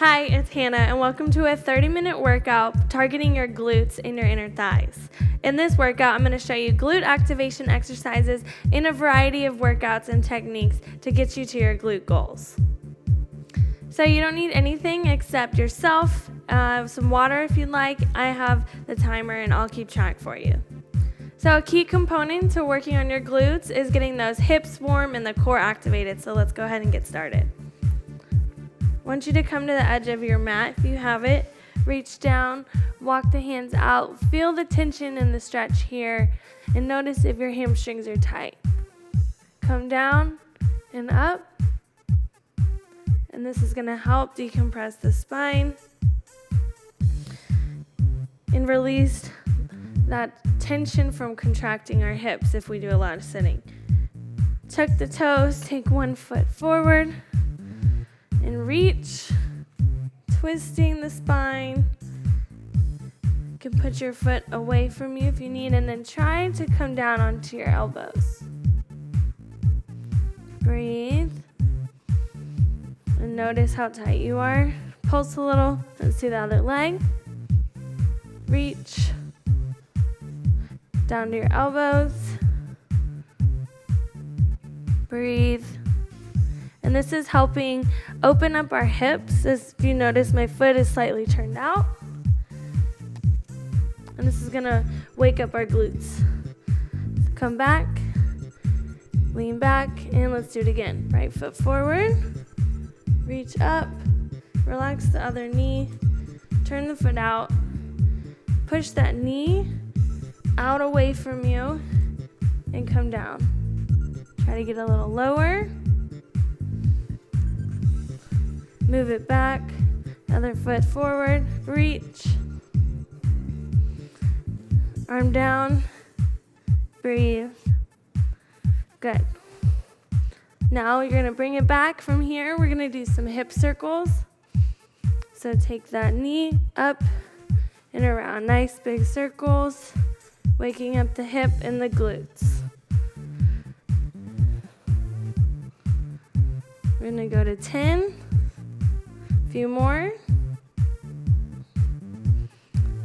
Hi, it's Hannah, and welcome to a 30-minute workout targeting your glutes and your inner thighs. In this workout, I'm going to show you glute activation exercises in a variety of workouts and techniques to get you to your glute goals. So you don't need anything except yourself, some water if you'd like. I have the timer, and I'll keep track for you. So a key component to working on your glutes is getting those hips warm and the core activated. So let's go ahead and get started. I want you to come to the edge of your mat if you have it. Reach down, walk the hands out, feel the tension in the stretch here, and notice if your hamstrings are tight. Come down and up, and this is going to help decompress the spine and release that tension from contracting our hips if we do a lot of sitting. Tuck the toes, take one foot forward, and reach, twisting the spine. You can put your foot away from you if you need, and then try to come down onto your elbows. Breathe. And notice how tight you are. Pulse a little. Let's do the other leg. Reach down to your elbows. Breathe. And this is helping open up our hips. As if you notice, my foot is slightly turned out. And this is going to wake up our glutes. So come back, lean back, and let's do it again. Right foot forward, reach up, relax the other knee, turn the foot out, push that knee out away from you, and come down. Try to get a little lower. Move it back, other foot forward, reach, arm down, breathe. Good. Now you're going to bring it back from here. We're going to do some hip circles. So take that knee up and around. Nice big circles, waking up the hip and the glutes. We're going to go to 10. Few more.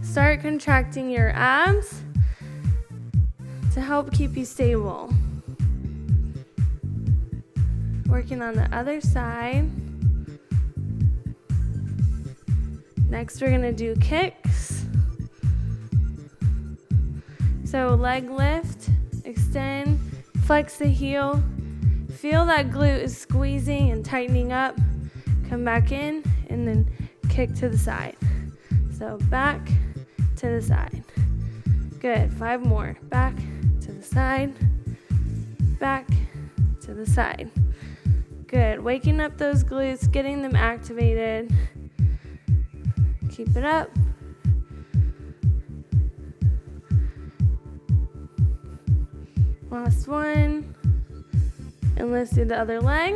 Start contracting your abs to help keep you stable. Working on the other side. Next, we're going to do kicks. So leg lift, extend, flex the heel. Feel that glute is squeezing and tightening up. Come back in and then kick to the side. So back to the side. Good. 5 more. Back to the side. Back to the side. Good. Waking up those glutes, getting them activated. Keep it up. Last one. And let's do the other leg.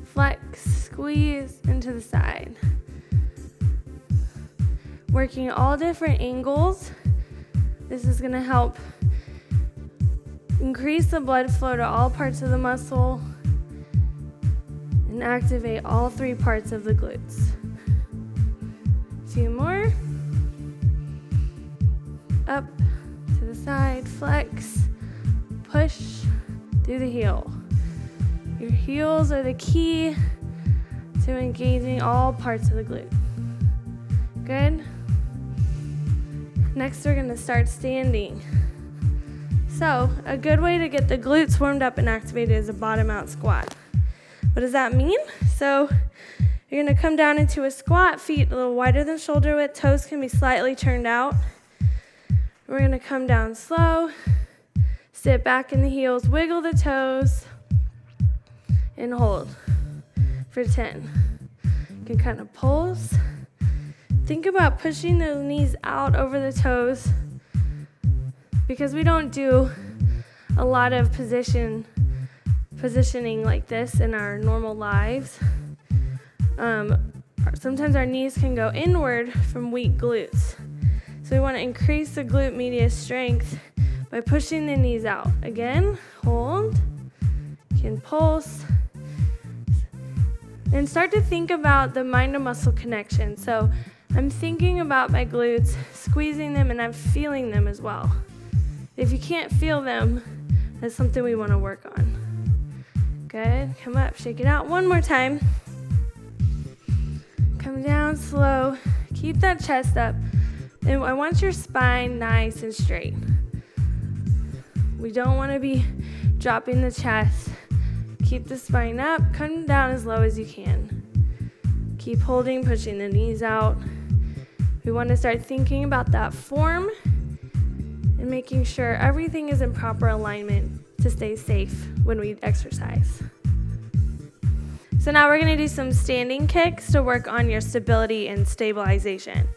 Flex, squeeze into the side. Working all different angles. This is going to help increase the blood flow to all parts of the muscle and activate all 3 parts of the glutes. A few more. Up to the side, flex, push through the heel. Your heels are the key to engaging all parts of the glute. Good. Next, we're going to start standing. So, a good way to get the glutes warmed up and activated is a bottom out squat. What does that mean? So, you're going to come down into a squat, feet a little wider than shoulder width, toes can be slightly turned out. We're going to come down slow, sit back in the heels, wiggle the toes, and hold for 10. You can kind of pulse. Think about pushing those knees out over the toes because we don't do a lot of positioning like this in our normal lives. Sometimes our knees can go inward from weak glutes. So we want to increase the glute medius strength by pushing the knees out. Again, hold. You can pulse. And start to think about the mind to muscle connection. So I'm thinking about my glutes, squeezing them, and I'm feeling them as well. If you can't feel them, that's something we want to work on. Good. Come up, shake it out. One more time. Come down slow. Keep that chest up. And I want your spine nice and straight. We don't want to be dropping the chest. Keep the spine up. Come down as low as you can. Keep holding, pushing the knees out. We want to start thinking about that form and making sure everything is in proper alignment to stay safe when we exercise. So now we're going to do some standing kicks to work on your stability and stabilization.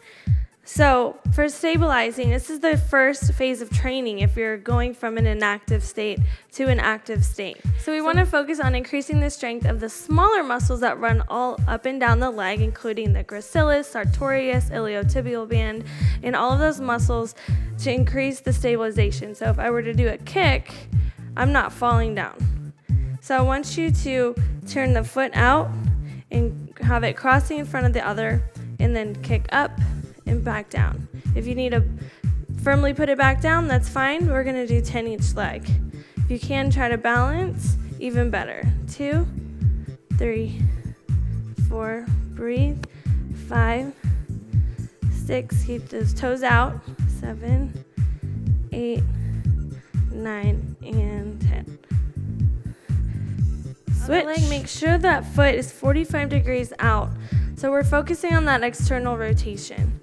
So for stabilizing, this is the first phase of training if you're going from an inactive state to an active state. So we want to focus on increasing the strength of the smaller muscles that run all up and down the leg, including the gracilis, sartorius, iliotibial band, and all of those muscles to increase the stabilization. So if I were to do a kick, I'm not falling down. So I want you to turn the foot out and have it crossing in front of the other and then kick up and back down. If you need to firmly put it back down, that's fine. We're going to do 10 each leg. If you can try to balance, even better. 2, 3, 4, breathe. 5, 6, keep those toes out. 7, 8, 9, and 10. Switch. Leg, make sure that foot is 45 degrees out. So we're focusing on that external rotation.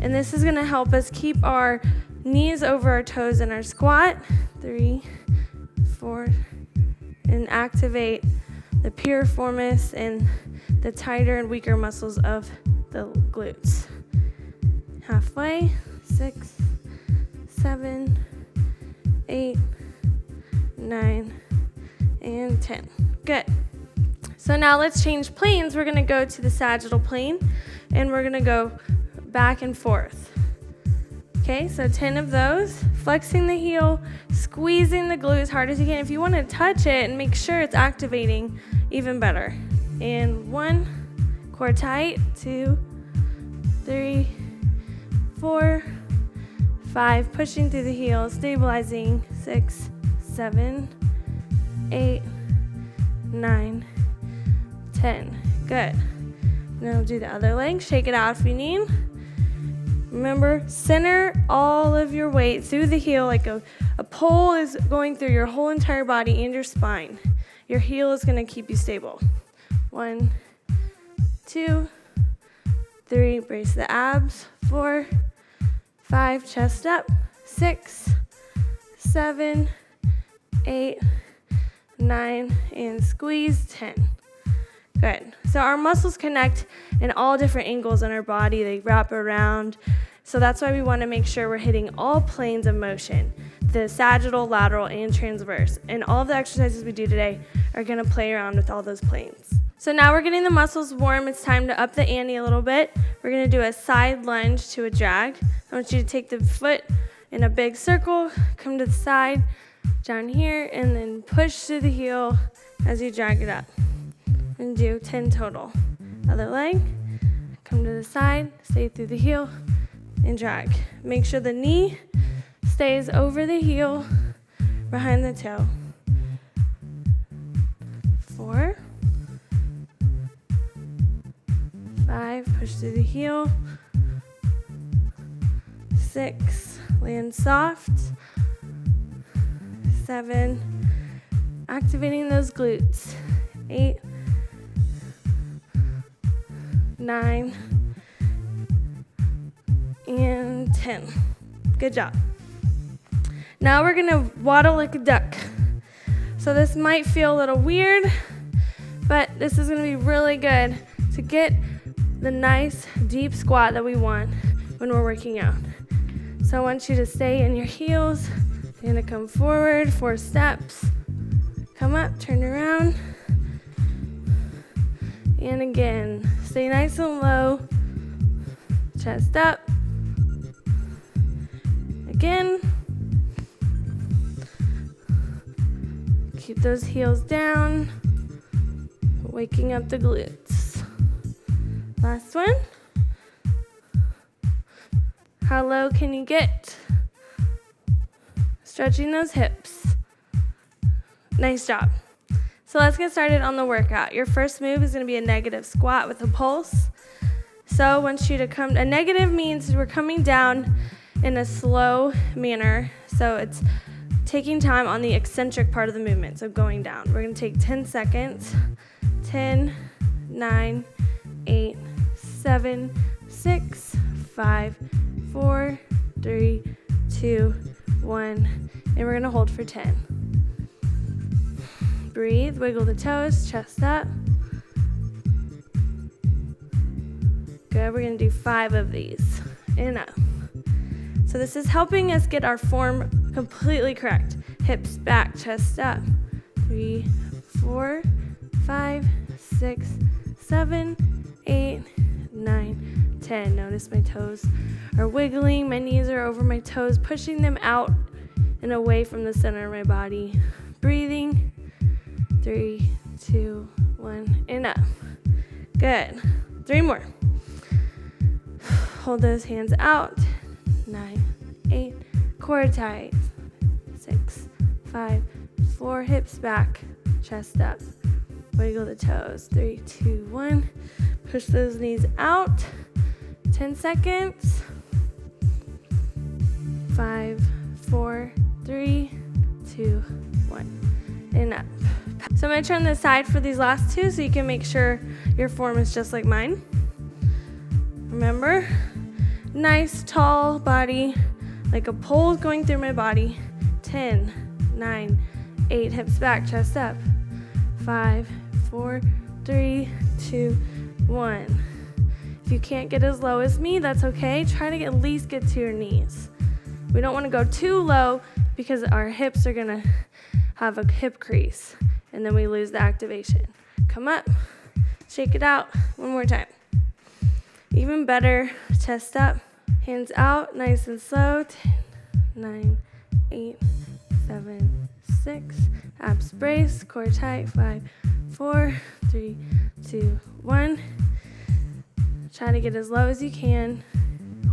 And this is going to help us keep our knees over our toes in our squat. 3, 4, and activate the piriformis and the tighter and weaker muscles of the glutes. Halfway. 6, 7, 8, 9, and 10. Good. So now let's change planes. We're going to go to the sagittal plane, and we're going to go back and forth. Okay, so 10 of those. Flexing the heel, squeezing the glute as hard as you can. If you want to touch it and make sure it's activating, even better. And 1, core tight. 2, 3, 4, 5, pushing through the heel, stabilizing. 6, 7, 8, 9, 10. Good. Now do the other leg. Shake it out if you need. Remember, center all of your weight through the heel like a pole is going through your whole entire body and your spine. Your heel is going to keep you stable. 1, 2, 3, brace the abs. 4, 5, chest up. 6, 7, 8, 9, and squeeze. 10. Good. So our muscles connect in all different angles in our body. They wrap around. So that's why we want to make sure we're hitting all planes of motion, the sagittal, lateral, and transverse. And all of the exercises we do today are going to play around with all those planes. So now we're getting the muscles warm. It's time to up the ante a little bit. We're going to do a side lunge to a drag. I want you to take the foot in a big circle, come to the side, down here, and then push through the heel as you drag it up. And do 10 total. Other leg, come to the side, stay through the heel, and drag. Make sure the knee stays over the heel, behind the toe. 4, 5, push through the heel. 6, land soft. 7, activating those glutes. 8, 9, and 10. Good job. Now we're going to waddle like a duck. So this might feel a little weird, but this is going to be really good to get the nice deep squat that we want when we're working out. So I want you to stay in your heels. You're going to come forward, 4 steps. Come up, turn around. And again, stay nice and low. Chest up. Again. Keep those heels down. waking up the glutes. Last one. How low can you get? Stretching those hips. Nice job. So let's get started on the workout. Your first move is going to be a negative squat with a pulse. So I want you to come, a negative means we're coming down in a slow manner. So it's taking time on the eccentric part of the movement, so going down. We're going to take 10 seconds. 10, 9, 8, 7, 6, 5, 4, 3, 2, 1. And we're going to hold for 10. Breathe, wiggle the toes, chest up. Good, we're going to do 5 of these. And up. So this is helping us get our form completely correct. Hips back, chest up. 3, 4, 5, 6, 7, 8, 9, 10. Notice my toes are wiggling. My knees are over my toes, pushing them out and away from the center of my body. Breathing. 3, 2, 1, and up. Good. 3 more. Hold those hands out. 9, 8, core tight. 6, 5, 4, hips back, chest up. Wiggle the toes. 3, 2, 1. Push those knees out. 10 seconds. 5, 4, 3, 2, 1. And up. So I'm going to turn this side for these last 2 so you can make sure your form is just like mine. Remember, nice tall body, like a pole going through my body. 10, 9, 8, hips back, chest up. 5, 4, 3, 2, 1. If you can't get as low as me, that's okay. Try to at least get to your knees. We don't want to go too low because our hips are going to have a hip crease, and then we lose the activation. Come up, shake it out. One more time. Even better, chest up, hands out, nice and slow. 10, 9, 8, 7, 6. Abs brace, core tight. 5, 4, 3, 2, 1. Try to get as low as you can.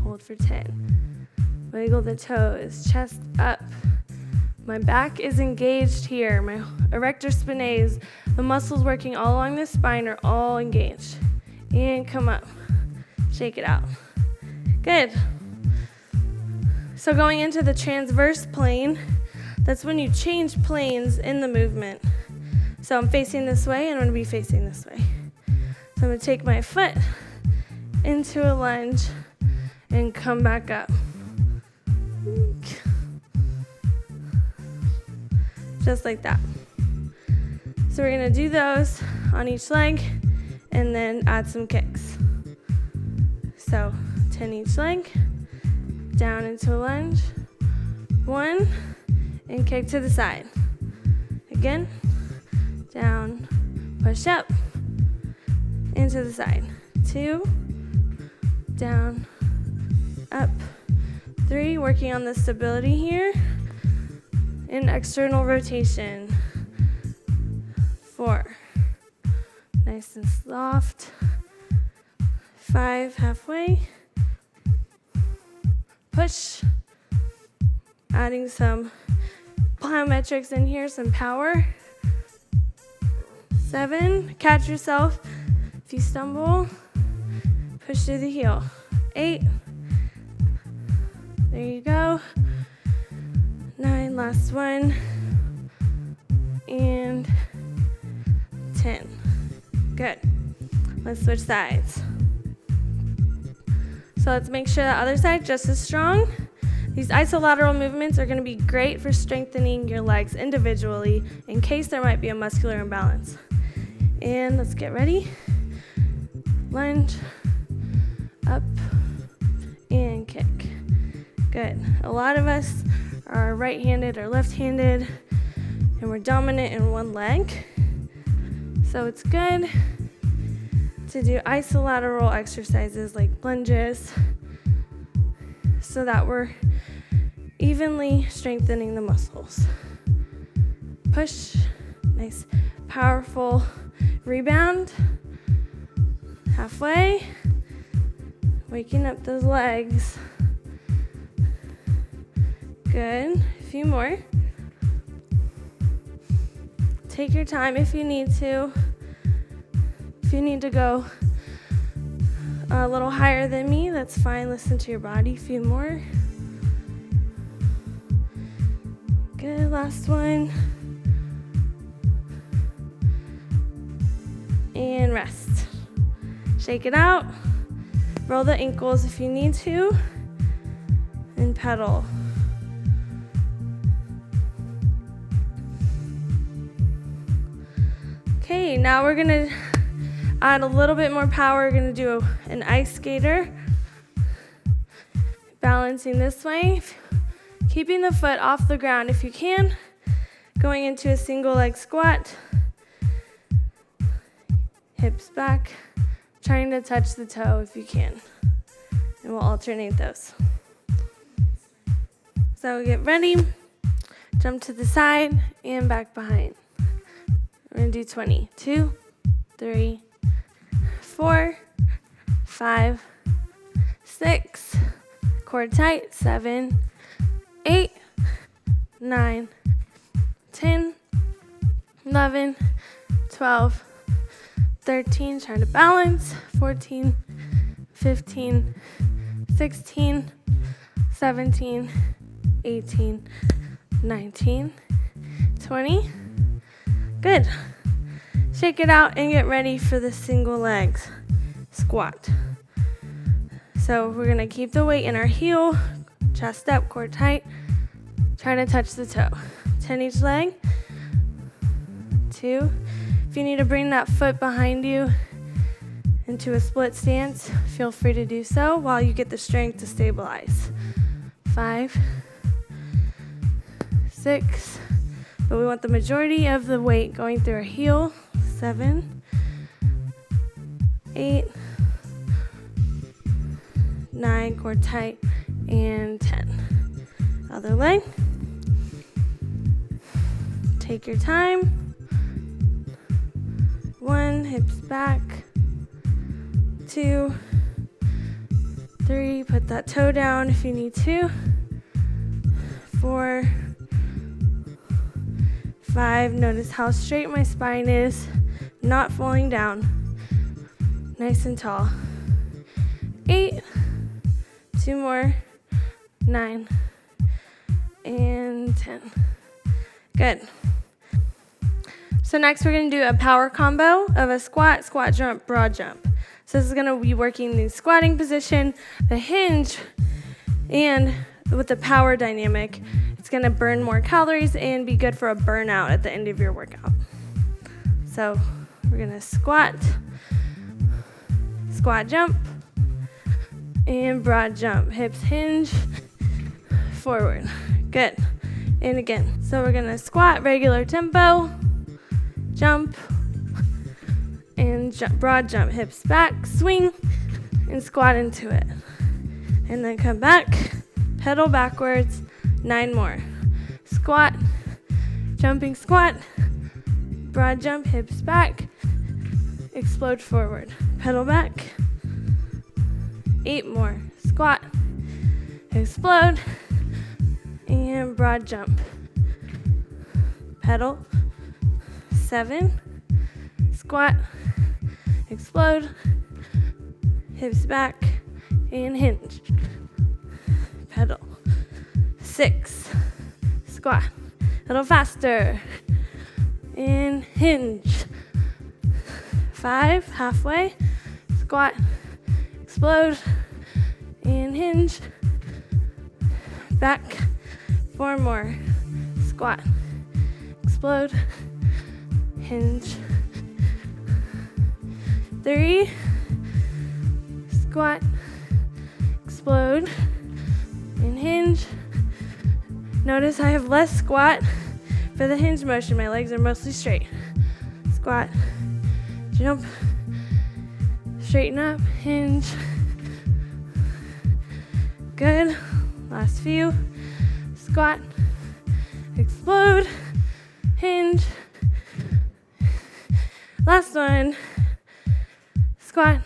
Hold for 10. Wiggle the toes, chest up. My back is engaged here. My erector spinae, the muscles working all along the spine are all engaged. And come up. Shake it out. Good. So going into the transverse plane, that's when you change planes in the movement. So I'm facing this way, and I'm going to be facing this way. So I'm going to take my foot into a lunge and come back up. Just like that. So we're going to do those on each leg and then add some kicks. So 10 each leg, down into a lunge, 1, and kick to the side. Again, down, push up, into the side. 2, down, up. 3, working on the stability here. In external rotation. 4, nice and soft. 5, halfway. Push. Adding some plyometrics in here, some power. 7, catch yourself. If you stumble, push through the heel. 8, there you go. 9, last one. And 10. Good. Let's switch sides. So let's make sure the other side just as strong. These isolateral movements are going to be great for strengthening your legs individually in case there might be a muscular imbalance. And let's get ready. Lunge, up, and kick. Good. A lot of us are right-handed or left-handed, and we're dominant in one leg. So it's good to do isolateral exercises like lunges so that we're evenly strengthening the muscles. Push, nice, powerful Rebound. Halfway. Waking up those legs. Good. A few more. Take your time if you need to. If you need to go a little higher than me, that's fine. Listen to your body. A few more. Good. Last one. And rest. Shake it out. Roll the ankles if you need to. And pedal. Okay, now we're gonna add a little bit more power. We're gonna do an ice skater. Balancing this way, keeping the foot off the ground if you can. Going into a single leg squat. Hips back, trying to touch the toe if you can. And we'll alternate those. So get ready, jump to the side and back behind. We're gonna do 20. 2, 3, 4, 5, 6, core tight, 7, 8, 9, 10, 11, 12, 13, trying to balance, 14, 15, 16, 17, 18, 19, 20. Good. Shake it out and get ready for the single legs squat. So we're going to keep the weight in our heel, chest up, core tight, trying to touch the toe. 10 each leg. 2. If you need to bring that foot behind you into a split stance, feel free to do so while you get the strength to stabilize. 5, 6, but we want the majority of the weight going through our heel. 7, 8, 9, core tight, and 10. Other leg. Take your time. 1, hips back. 2, 3, put that toe down if you need to. 4, 5, notice how straight my spine is, not falling down. Nice and tall. 8, 2 more, 9, and 10. Good. So next we're going to do a power combo of a squat, squat jump, broad jump. So this is going to be working the squatting position, the hinge, and with the power dynamic. It's going to burn more calories and be good for a burnout at the end of your workout. So we're going to squat, squat jump, and broad jump. Hips hinge, forward. Good. And again. So we're going to squat, regular tempo, jump, and jump, broad jump. Hips back, swing, and squat into it. And then come back, pedal backwards, 9 more. Squat, jumping squat, broad jump, hips back, explode forward. Pedal back, 8 more. Squat, explode, and broad jump. Pedal, 7, squat, explode, hips back, and hinge. Pedal. 6, squat, a little faster, and hinge. 5, halfway, squat, explode, and hinge. Back, 4 more, squat, explode, hinge. 3, squat, explode, and hinge. Notice I have less squat for the hinge motion. My legs are mostly straight. Squat, jump, straighten up, hinge. Good. Last few. Squat, explode, hinge. Last one. Squat.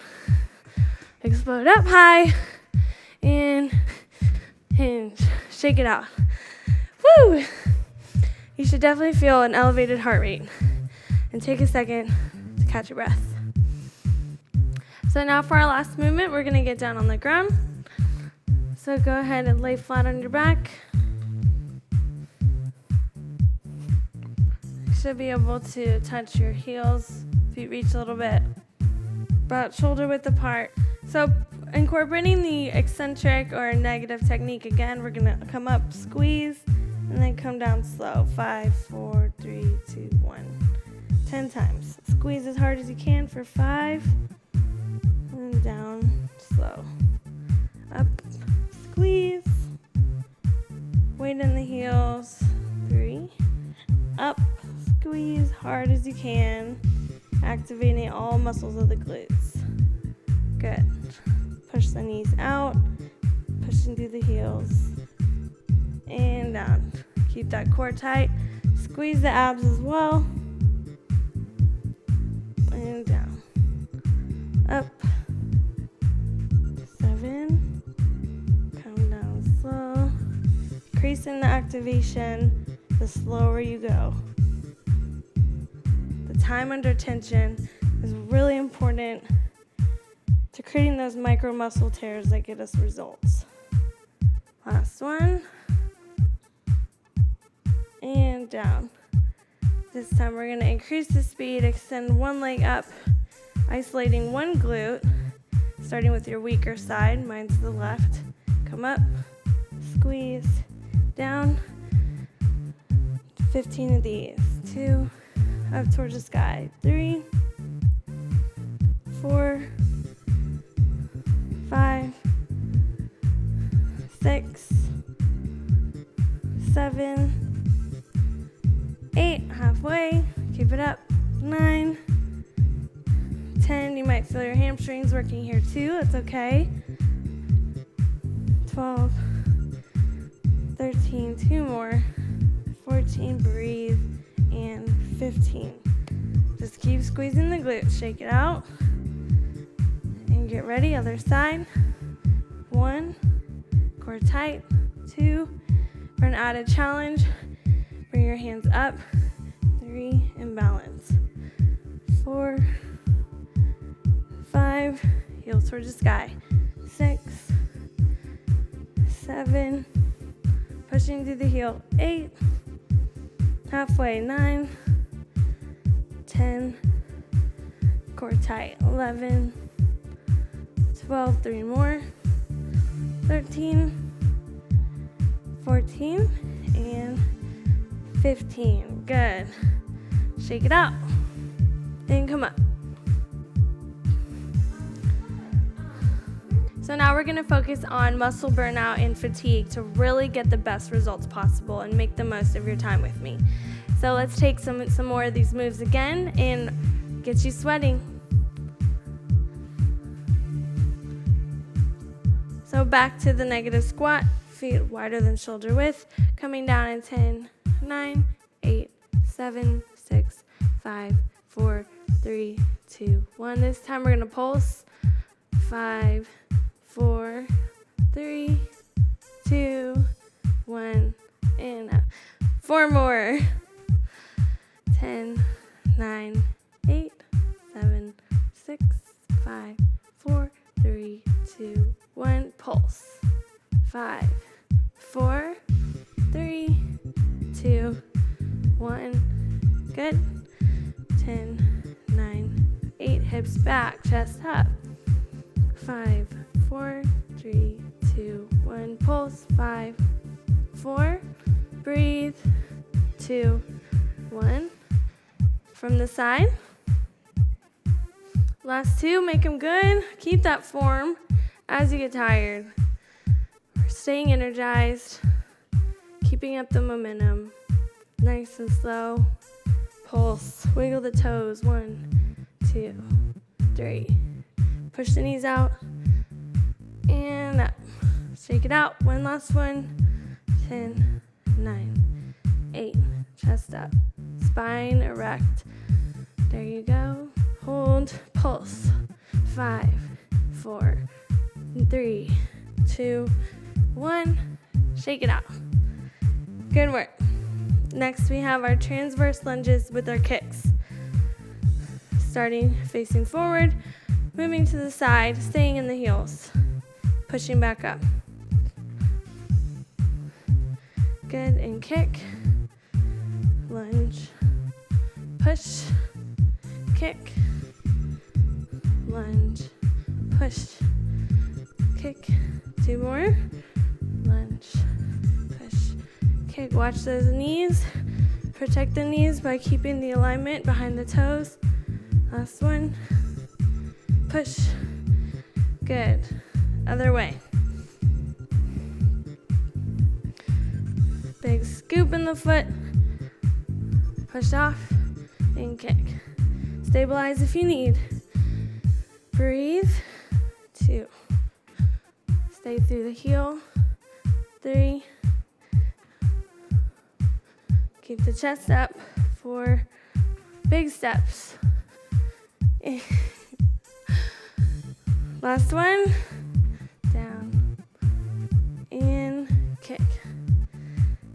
Explode up high. And hinge. Shake it out. Woo! You should definitely feel an elevated heart rate. And take a second to catch your breath. So now for our last movement, we're going to get down on the ground. So go ahead and lay flat on your back. You should be able to touch your heels, feet reach a little bit, about shoulder width apart. So incorporating the eccentric or negative technique again, we're going to come up, squeeze, and then come down slow. 5, 4, 3, 2, 1. 10 times. Squeeze as hard as you can for 5, and down slow. Up, squeeze, weight in the heels. 3, up, squeeze hard as you can, activating all muscles of the glutes. Good. Push the knees out, pushing through the heels, and down. Keep that core tight. Squeeze the abs as well, and down. Up. 7. Come down slow. Increasing the activation, the slower you go. The time under tension is really important to creating those micro muscle tears that get us results. Last one. And down. This time we're going to increase the speed, extend one leg up, isolating one glute, starting with your weaker side, mine's the left. Come up, squeeze, down. 15 of these. 2, up towards the sky. 3, 4, 5, 6, 7, 8, halfway, keep it up. 9, 10, you might feel your hamstrings working here too, it's okay. 12, 13, 2 more, 14, breathe, and 15. Just keep squeezing the glutes, shake it out, and get ready, other side. 1, core tight. 2, for an added challenge, bring your hands up. 3, and balance. 4, 5, heels towards the sky. 6, 7, pushing through the heel. 8, halfway. 9, 10, core tight. 11, 12, 3 more. 13, 14, and 15. Good. Shake it out. And come up. So now we're going to focus on muscle burnout and fatigue to really get the best results possible and make the most of your time with me. So let's take some more of these moves again and get you sweating. So back to the negative squat, feet wider than shoulder width, coming down in 10, 9, 8, 7, 6, 5, 4, 3, 2, 1. This time we're going to pulse. 5, 4, 3, 2, 1, and up. 4 more. 10, 9, 8, 7, 6, 5, 4, 3, 2, 1. Pulse. 5, 4, 3, 2, 1. Good. 10, 9, 8. Hips back, chest up. 5, 4, 3, 2, 1. Pulse. 5, 4. Breathe. 2, 1. From the side. Last 2. Make them good. Keep that form as you get tired. We're staying energized. Keeping up the momentum. Nice and slow. Pulse. Wiggle the toes. 1, 2, 3. Push the knees out. And up. Shake it out. One last one. 10, 9, 8. Chest up. Spine erect. There you go. Hold, pulse. 5, 4, 3, 2, 1. Shake it out. Good work. Next, we have our transverse lunges with our kicks. Starting facing forward, moving to the side, staying in the heels, pushing back up. Good, and kick, lunge, push, kick, lunge, push, kick. 2 more, lunge, push, kick. Watch those knees. Protect the knees by keeping the alignment behind the toes. Last one, push, good. Other way. Big scoop in the foot, push off, and kick. Stabilize if you need. Breathe. 2. Stay through the heel. 3. Keep the chest up. 4. Big steps. Last one. Down. And kick.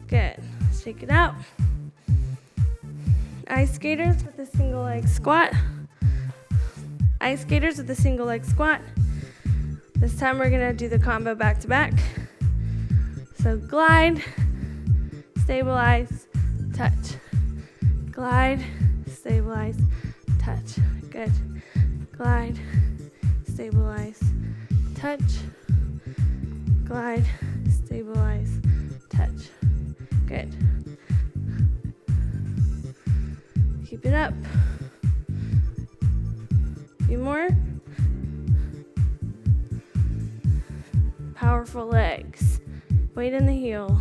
Good. Shake it out. Ice skaters with a single leg squat. Ice skaters with a single leg squat. This time we're going to do the combo back to back. So glide, stabilize, touch. Glide, stabilize, touch. Good. Glide, stabilize, touch. Glide, stabilize, touch. Good. Keep it up. A few more. Powerful legs. Weight in the heel.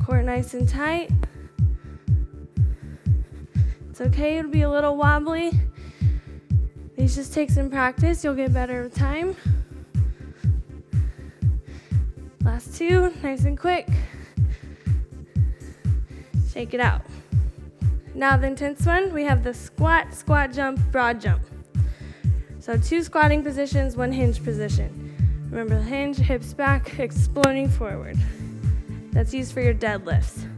Core nice and tight. It's okay to be a little wobbly. These just take some practice. You'll get better with time. Last 2, nice and quick. Shake it out. Now the intense one, we have the squat, squat jump, broad jump. So 2 squatting positions, 1 hinge position. Remember the hinge, hips back, exploding forward. That's used for your deadlifts.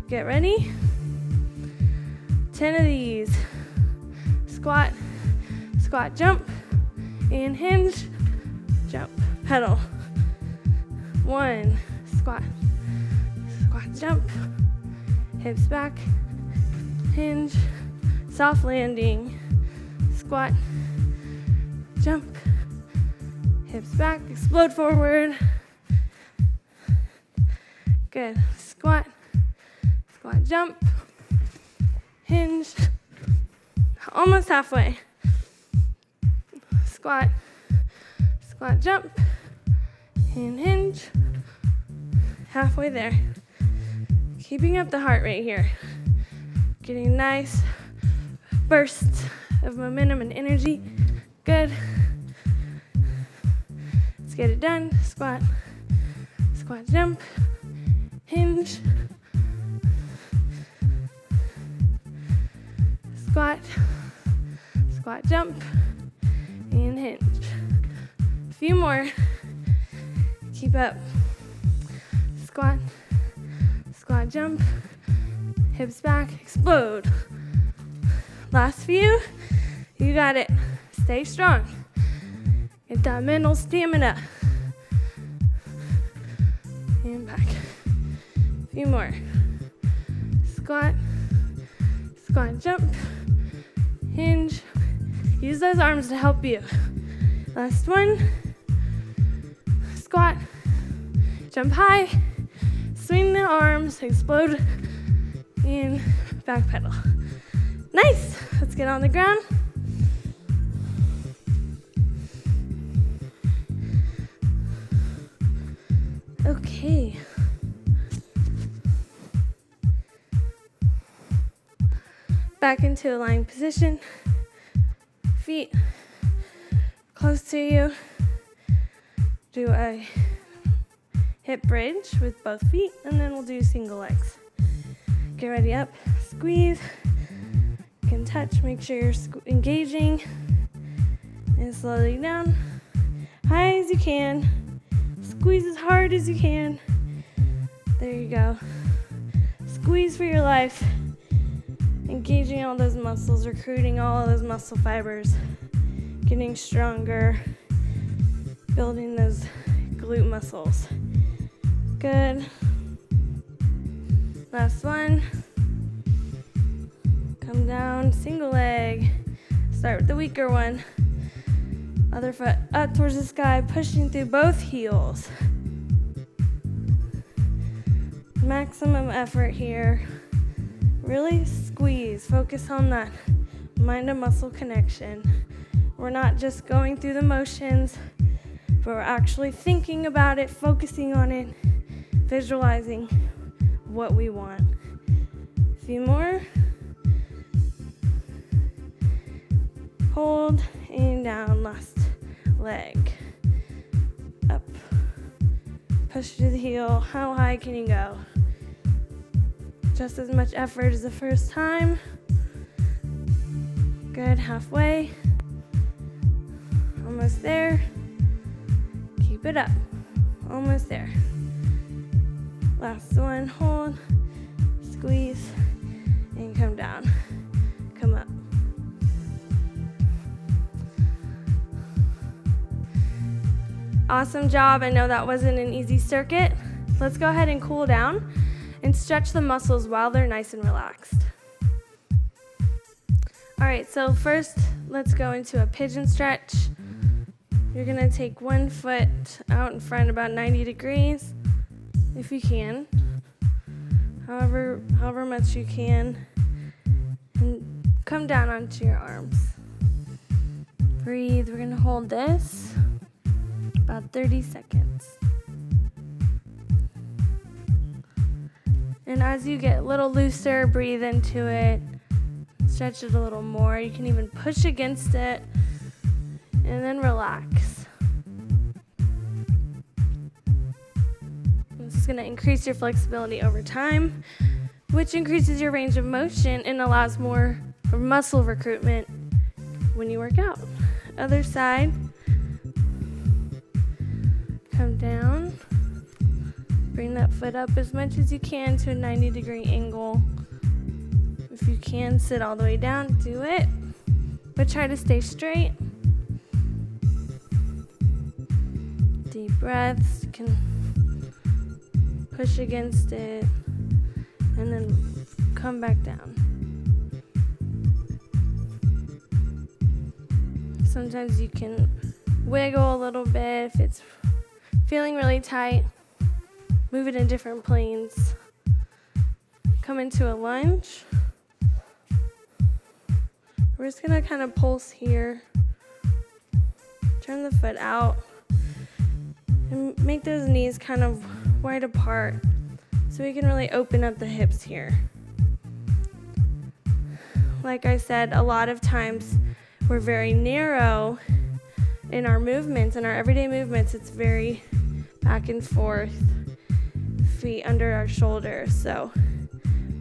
Get ready. 10 of these. Squat, squat jump, and hinge, jump, pedal. 1, squat, squat jump, hips back, hinge, soft landing, squat, jump, hips back, explode forward. Good. Squat, squat jump, hinge, almost halfway. Squat, squat jump, and hinge, halfway there. Keeping up the heart rate here. Getting nice bursts of momentum and energy. Good. Let's get it done. Squat, squat jump, hinge, squat, squat jump, and hinge. A few more. Keep up. Squat, squat jump, hips back, explode. Last few. You got it. Stay strong. Get that mental stamina. And back. A few more. Squat, squat jump, hinge. Use those arms to help you. Last one. Squat, jump high, swing the arms, explode, and back pedal. Nice. Let's get on the ground. Okay. Back into a lying position. Feet close to you. Do a hip bridge with both feet, and then we'll do single legs. Get ready up. squeeze. You can touch, make sure you're engaging. And slowly down, high as you can. Squeeze as hard as you can. There you go. Squeeze for your life. Engaging all those muscles, recruiting all of those muscle fibers, getting stronger, building those glute muscles. Good. Last one. Come down, single leg. Start with the weaker one. Other foot up towards the sky, pushing through both heels. Maximum effort here. Really squeeze. Focus on that mind to muscle connection. We're not just going through the motions, but we're actually thinking about it, focusing on it, visualizing what we want. A few more. Hold and down, last leg. Up. Push through the heel. How high can you go? Just as much effort as the first time. Good, halfway. Almost there. Keep it up. Almost there. Last one, hold, squeeze, and come down. Come up. Awesome job. I know that wasn't an easy circuit. Let's go ahead and cool down and stretch the muscles while they're nice and relaxed. All right, so first let's go into a pigeon stretch. You're gonna take one foot out in front about 90 degrees, if you can, however much you can, and come down onto your arms. Breathe. We're gonna hold this about 30 seconds. And as you get a little looser, breathe into it, stretch it a little more. You can even push against it, and then relax. This is going to increase your flexibility over time, which increases your range of motion and allows more muscle recruitment when you work out. Other side. Come down. Bring that foot up as much as you can to a 90-degree angle. If you can, sit all the way down, do it. But try to stay straight. Deep breaths. You can push against it and then come back down. Sometimes you can wiggle a little bit if it's feeling really tight. Move it in different planes. Come into a lunge. We're just gonna kind of pulse here. Turn the foot out. And make those knees kind of wide apart so we can really open up the hips here. Like I said, a lot of times we're very narrow in our movements, in our everyday movements. It's very back and forth, feet under our shoulders. So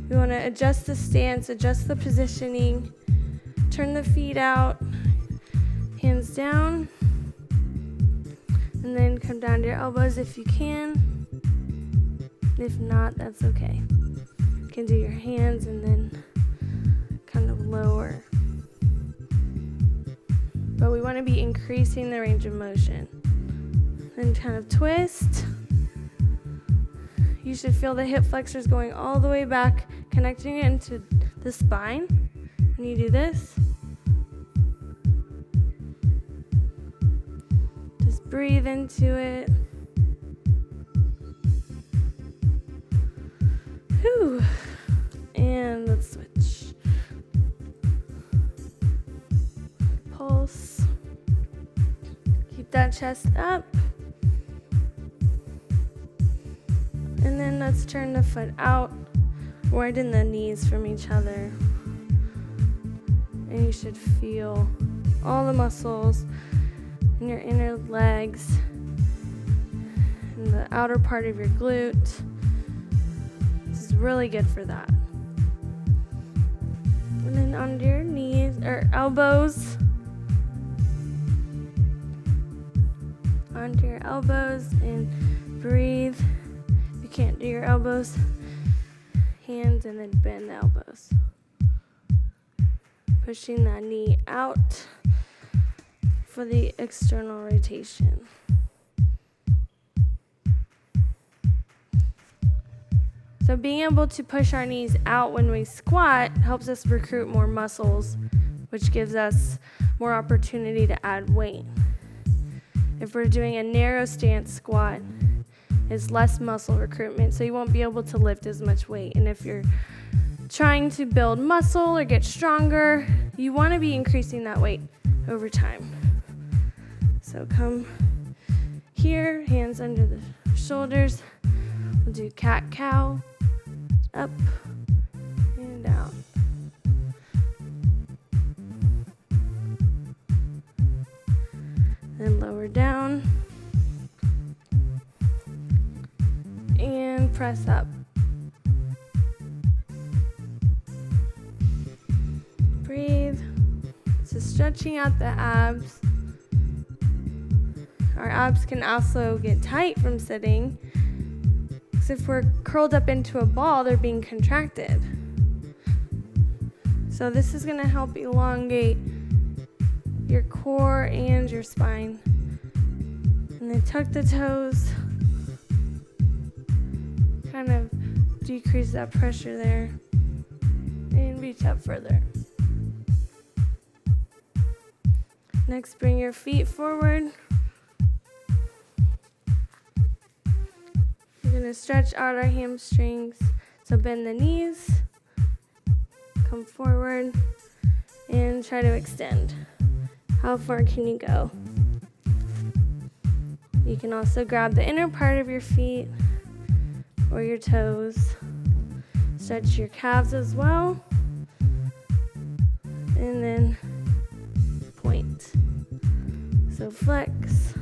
we want to adjust the stance, adjust the positioning, turn the feet out, hands down, and then come down to your elbows if you can. If not, that's okay. You can do your hands and then kind of lower. But we want to be increasing the range of motion. Then kind of twist. You should feel the hip flexors going all the way back, connecting it into the spine when you do this. Just breathe into it. Whew. And let's switch. Pulse. Keep that chest up. And then let's turn the foot out, widen the knees from each other. And you should feel all the muscles in your inner legs and the outer part of your glute. This is really good for that. And then onto your knees or elbows. Onto your elbows and breathe. If you can't do your elbows, hands, and then bend the elbows. Pushing that knee out for the external rotation. So being able to push our knees out when we squat helps us recruit more muscles, which gives us more opportunity to add weight. If we're doing a narrow stance squat, it's less muscle recruitment, so you won't be able to lift as much weight. And if you're trying to build muscle or get stronger, you want to be increasing that weight over time. So come here, hands under the shoulders. We'll do cat-cow, up and down. Then lower down and press up. Breathe. So stretching out the abs. Our abs can also get tight from sitting. So if we're curled up into a ball, they're being contracted. So this is going to help elongate your core and your spine. And then tuck the toes. Kind of decrease that pressure there. And reach up further. Next, bring your feet forward. We're going to stretch out our hamstrings. So bend the knees, come forward, and try to extend. How far can you go? You can also grab the inner part of your feet or your toes. Stretch your calves as well. And then point. So flex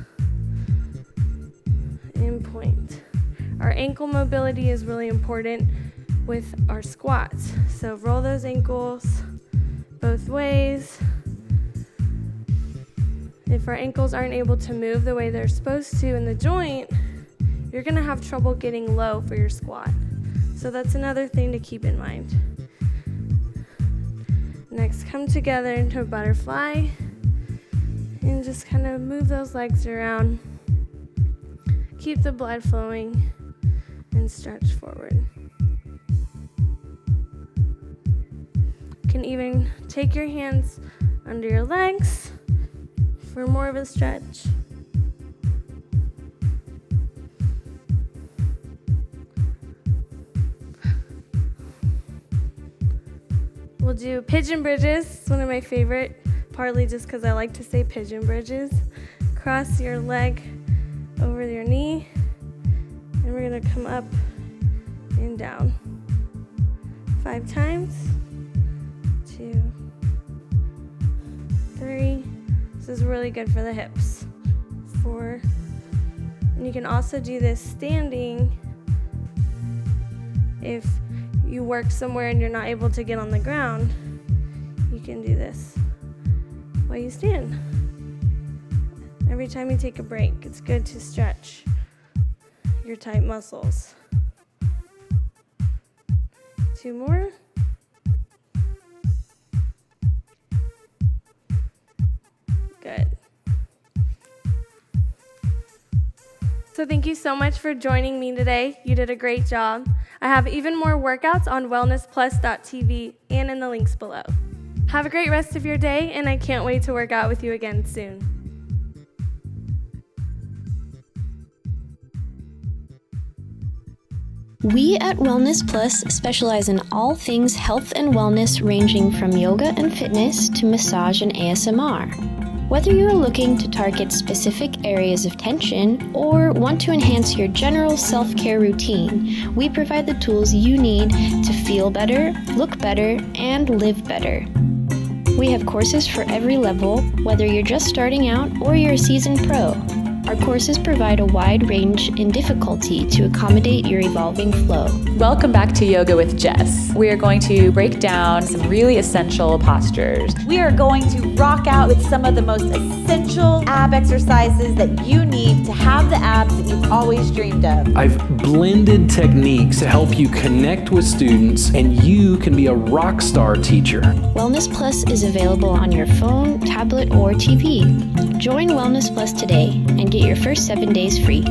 and point. Our ankle mobility is really important with our squats. So roll those ankles both ways. If our ankles aren't able to move the way they're supposed to in the joint, you're going to have trouble getting low for your squat. So that's another thing to keep in mind. Next, come together into a butterfly and just kind of move those legs around. Keep the blood flowing and stretch forward. You can even take your hands under your legs for more of a stretch. We'll do pigeon bridges. It's one of my favorite, partly just because I like to say pigeon bridges. Cross your leg over your knee, and we're going to come up and down 5 times. 2, 3. This is really good for the hips. 4. And you can also do this standing if you work somewhere and you're not able to get on the ground. You can do this while you stand. Every time you take a break, it's good to stretch your tight muscles. 2 more. Good. So thank you so much for joining me today. You did a great job. I have even more workouts on wellnessplus.tv and in the links below. Have a great rest of your day, and I can't wait to work out with you again soon. We at Wellness Plus specialize in all things health and wellness, ranging from yoga and fitness to massage and ASMR. Whether you are looking to target specific areas of tension or want to enhance your general self-care routine, we provide the tools you need to feel better, look better, and live better. We have courses for every level, whether you're just starting out or you're a seasoned pro. Our courses provide a wide range in difficulty to accommodate your evolving flow. Welcome back to Yoga with Jess. We are going to break down some really essential postures. We are going to rock out with some of the most essential ab exercises that you need to have the abs that you've always dreamed of. I've blended techniques to help you connect with students, and you can be a rock star teacher. Wellness Plus is available on your phone, tablet, or TV. Join Wellness Plus today and get your first 7 days free.